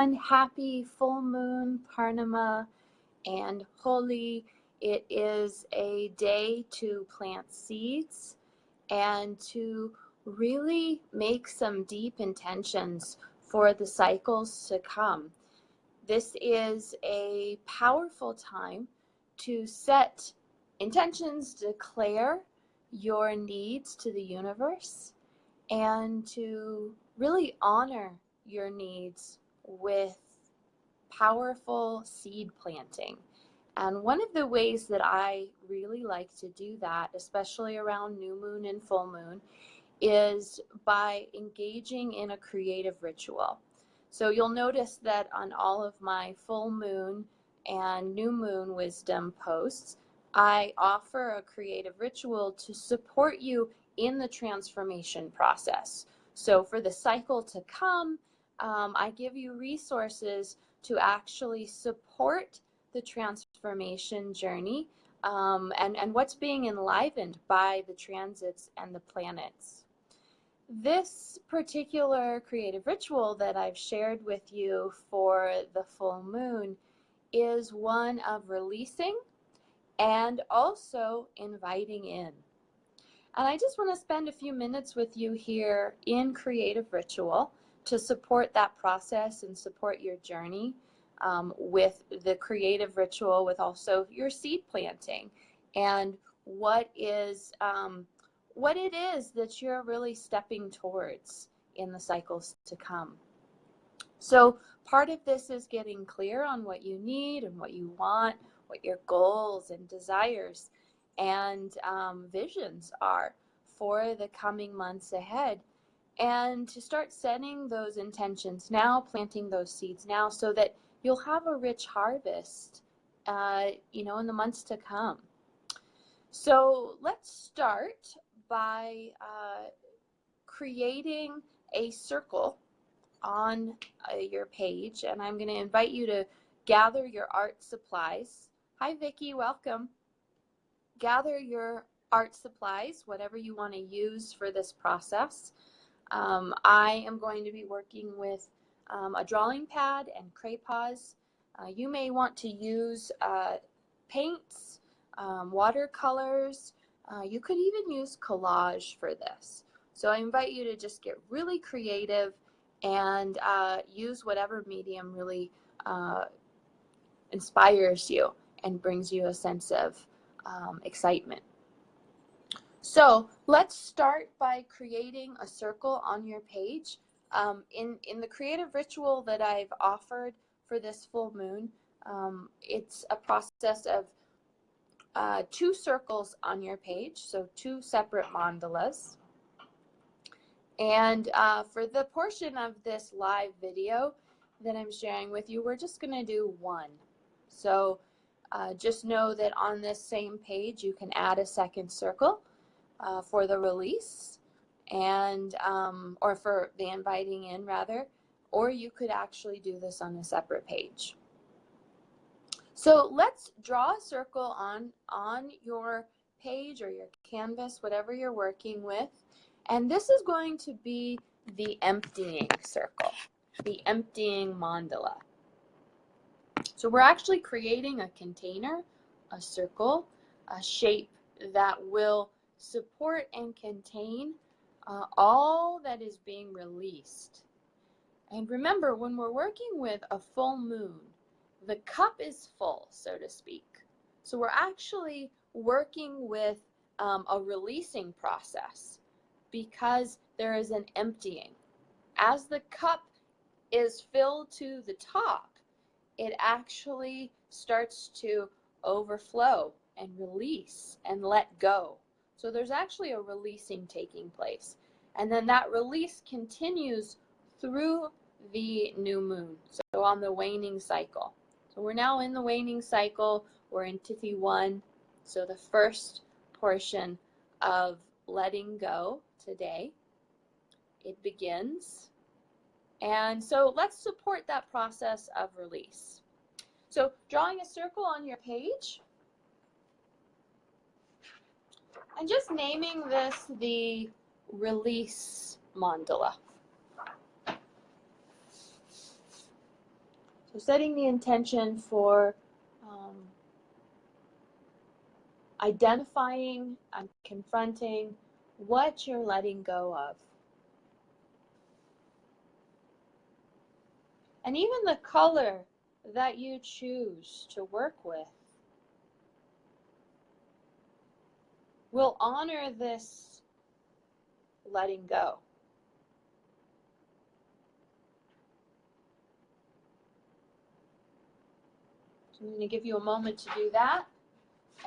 Happy full moon, Purnima, and Holi. It is a day to plant seeds and to really make some deep intentions for the cycles to come. This is a powerful time to set intentions, declare your needs to the universe, and to really honor your needs with powerful seed planting. And one of the ways that I really like to do that, especially around new moon and full moon, is by engaging in a creative ritual. So you'll notice that on all of my full moon and new moon wisdom posts, I offer a creative ritual to support you in the transformation process. So for the cycle to come, I give you resources to actually support the transformation journey and what's being enlivened by the transits and the planets. This particular creative ritual that I've shared with you for the full moon is one of releasing and also inviting in. And I just want to spend a few minutes with you here in creative ritual to support that process and support your journey with the creative ritual, with also your seed planting and what it is that you're really stepping towards in the cycles to come. So part of this is getting clear on what you need and what you want, what your goals and desires and visions are for the coming months ahead, and to start setting those intentions now, planting those seeds now, so that you'll have a rich harvest, in the months to come. So let's start by creating a circle on your page, and I'm going to invite you to gather your art supplies. Hi Vicki, welcome. Gather your art supplies, whatever you want to use for this process. I am going to be working with a drawing pad and crayons. You may want to use paints, watercolors. You could even use collage for this. So I invite you to just get really creative and use whatever medium really inspires you and brings you a sense of excitement. So let's start by creating a circle on your page. In the creative ritual that I've offered for this full moon, it's a process of 2 circles on your page, so 2 separate mandalas. And for the portion of this live video that I'm sharing with you, we're just going to do 1. So just know that on this same page you can add a second circle for the release, and or for the inviting in rather, or you could actually do this on a separate page. So let's draw a circle on your page or your canvas, whatever you're working with, and this is going to be the emptying circle, the emptying mandala. So we're actually creating a container, a circle, a shape that will support and contain all that is being released. And remember, when we're working with a full moon, the cup is full, so to speak. So we're actually working with a releasing process because there is an emptying. As the cup is filled to the top, it actually starts to overflow and release and let go. So there's actually a releasing taking place. And then that release continues through the new moon, so on the waning cycle. So we're now in the waning cycle. We're in Tithi 1. So the first portion of letting go today, it begins. And so let's support that process of release. So drawing a circle on your page, and just naming this the release mandala. So setting the intention for identifying and confronting what you're letting go of. And even the color that you choose to work with will honor this letting go. So I'm going to give you a moment to do that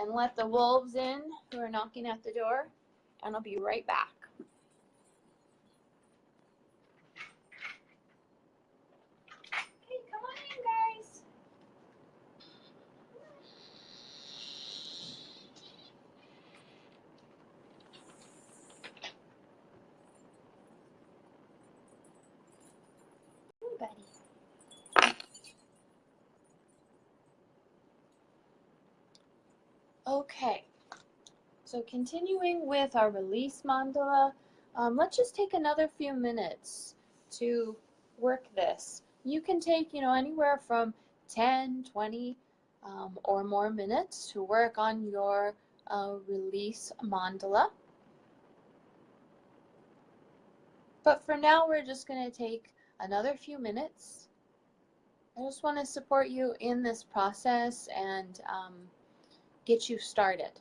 and let the wolves in who are knocking at the door, and I'll be right back. Hey, come on in, guys. Hey, buddy. Okay, so continuing with our release mandala, let's just take another few minutes to work this. You can take, anywhere from 10, 20 or more minutes to work on your release mandala. But for now, we're just going to take another few minutes. I just want to support you in this process and get you started.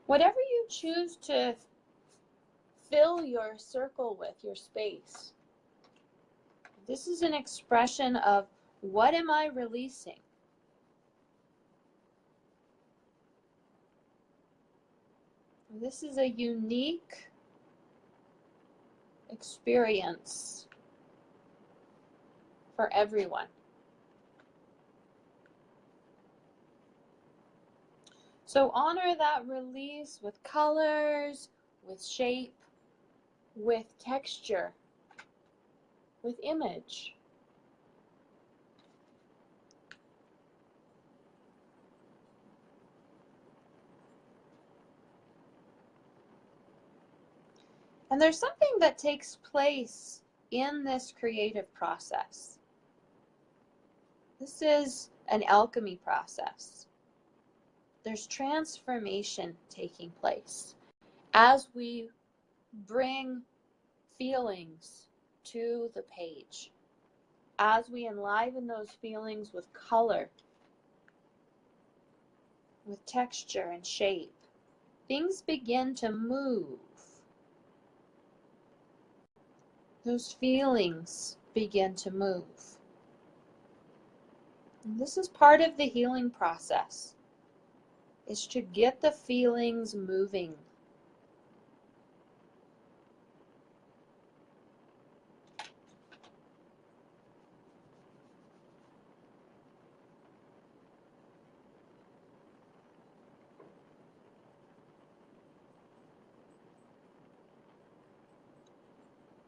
Whatever you choose to fill your circle with, your space, this is an expression of what am I releasing? This is a unique experience for everyone. So honor that release with colors, with shape, with texture, with image. And there's something that takes place in this creative process. This is an alchemy process. There's transformation taking place as we bring feelings to the page, as we enliven those feelings with color, with texture and shape. Things begin to move. Those feelings begin to move. And this is part of the healing process, is to get the feelings moving.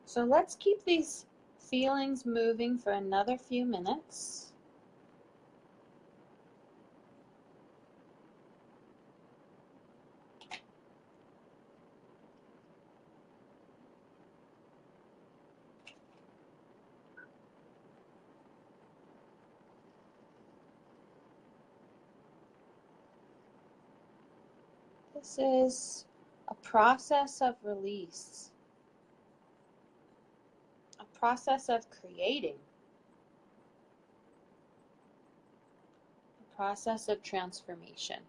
So let's keep these feelings moving for another few minutes. This is a process of release, a process of creating, a process of transformation.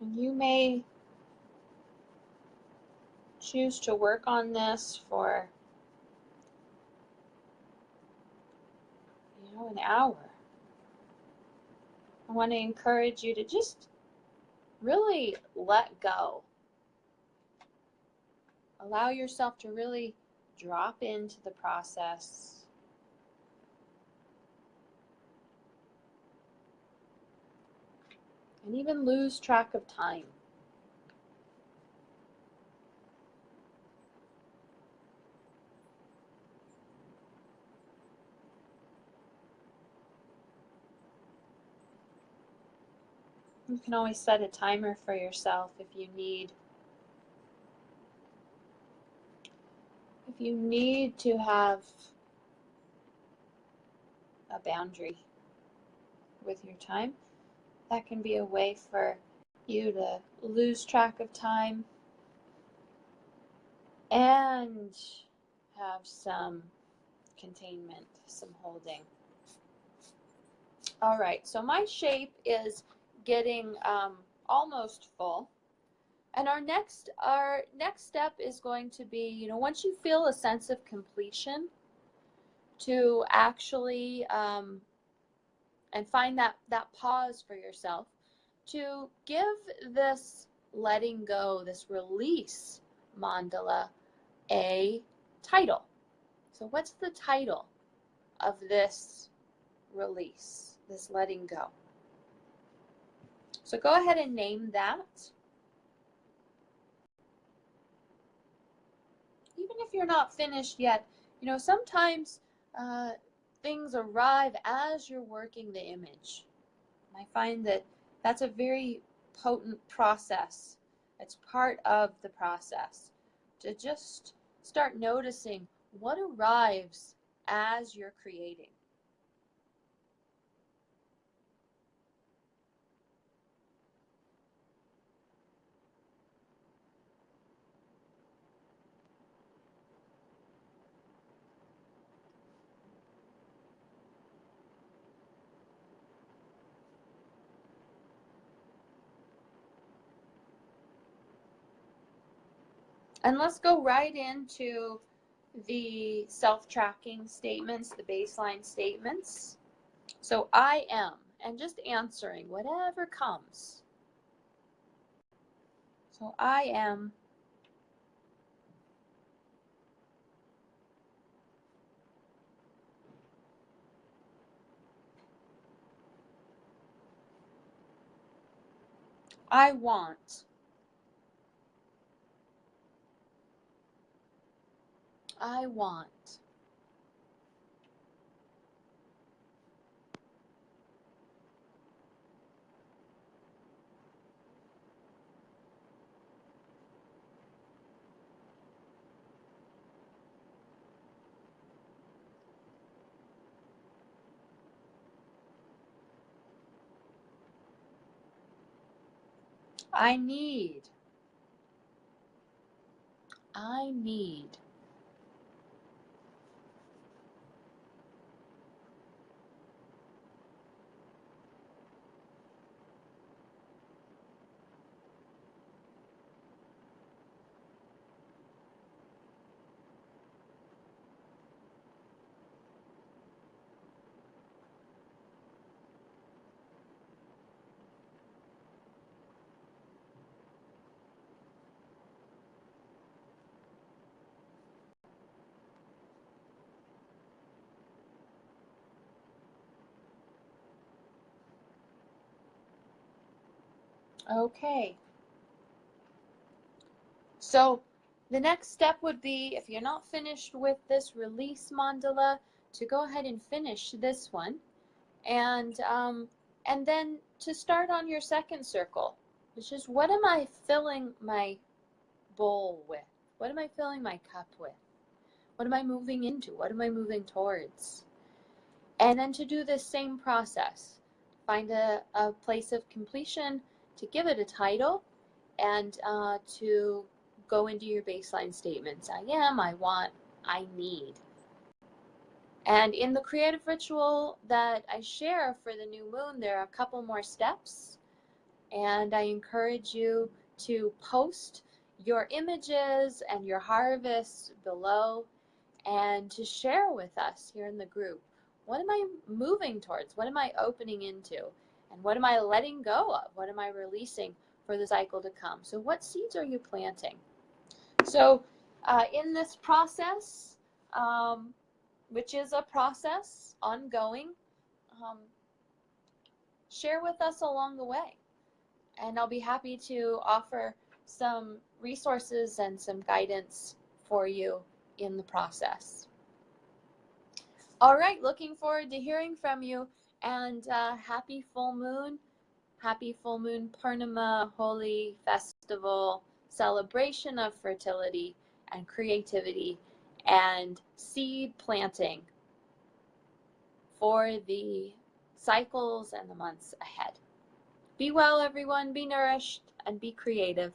And you may choose to work on this for, an hour. I want to encourage you to just really let go. Allow yourself to really drop into the process. and even lose track of time. You can always set a timer for yourself if you need. If you need to have a boundary with your time, that can be a way for you to lose track of time and have some containment, some holding. All right, so my shape is getting almost full. And our next step is going to be, once you feel a sense of completion, to actually and find that pause for yourself, to give this letting go, this release mandala, a title. So what's the title of this release, this letting go? So go ahead and name that. Even if you're not finished yet, sometimes things arrive as you're working the image. And I find that that's a very potent process. It's part of the process to just start noticing what arrives as you're creating. And let's go right into the self-tracking statements, the baseline statements. So I am, and just answering whatever comes. So I am I want. I want. I need. I need. Okay. So the next step would be, if you're not finished with this release mandala, to go ahead and finish this one, and then to start on your second circle, which is, what am I filling my bowl with? What am I filling my cup with? What am I moving into? What am I moving towards? And then to do this same process, find a place of completion, to give it a title, and to go into your baseline statements. I am, I want, I need. And in the creative ritual that I share for the new moon, there are a couple more steps. And I encourage you to post your images and your harvests below, and to share with us here in the group. What am I moving towards? What am I opening into? And what am I letting go of? What am I releasing for the cycle to come? So what seeds are you planting? So in this process, which is a process ongoing, share with us along the way. and I'll be happy to offer some resources and some guidance for you in the process. All right, looking forward to hearing from you, and happy full moon Purnima, holy festival, celebration of fertility and creativity and seed planting for the cycles and the months ahead. Be well, everyone, be nourished, and be creative.